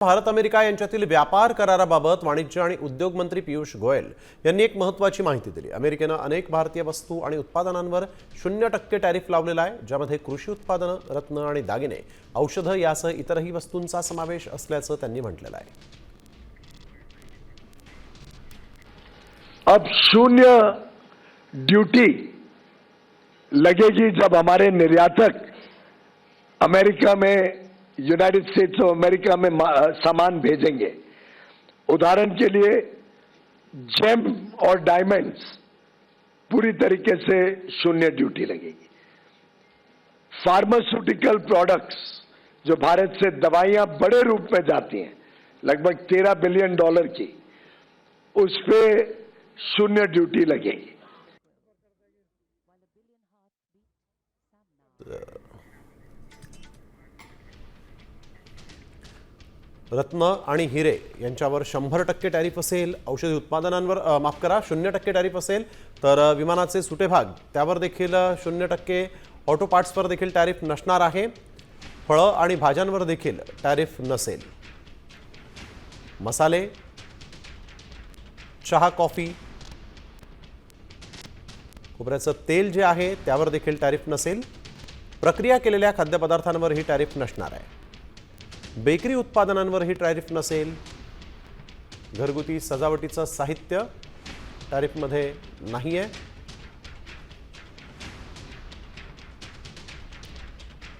Bharat America यांच्यातील व्यापार कराराबाबत वाणिज्य आणि उद्योग मंत्री पीयूष गोयल यांनी एक महत्त्वाची माहिती दिली। अमेरिकेने अनेक भारतीय वस्तू आणि उत्पादनांवर 0% टॅरिफ लावलेला आहे, ज्यामध्ये कृषी उत्पादनं, रत्न आणि दागिने, औषधं यासह इतरही वस्तूंचा समावेश असल्याचं त्यांनी म्हटलेलं आहे। अब 0 ड्यूटी लगेगी जब हमारे निर्यातक अमेरिका में, यूनाइटेड स्टेट्स ऑफ अमेरिका में सामान भेजेंगे। उदाहरण के लिए जेम और डायमंड्स पूरी तरीके से 0 ड्यूटी लगेगी। फार्मास्यूटिकल प्रोडक्ट्स, जो भारत से दवाइयां बड़े रूप में जाती हैं, लगभग $13 बिलियन की, उस पे 0 ड्यूटी लगेगी। रत्न आणि हिरे यांच्यावर 100% टॅरिफ असेल। औषधी उत्पादनांवर माफ करा 0% टॅरिफ असेल, तर विमानाचे सुटे भाग त्यावर देखील 0%, ऑटो पार्ट्सवर देखील टॅरिफ नसणार आहे। फळं आणि भाज्यांवर देखील टॅरिफ नसेल। मसाले, चहा, कॉफी, खोबऱ्याचं तेल जे आहे त्यावर देखील टॅरिफ नसेल। प्रक्रिया केलेल्या खाद्यपदार्थांवर ही टॅरिफ नसणार आहे। बेकरी उत्पादनांवर ही टॅरिफ नसेल। घरगुती सजावटीचं साहित्य टॅरिफमध्ये नाही आहे।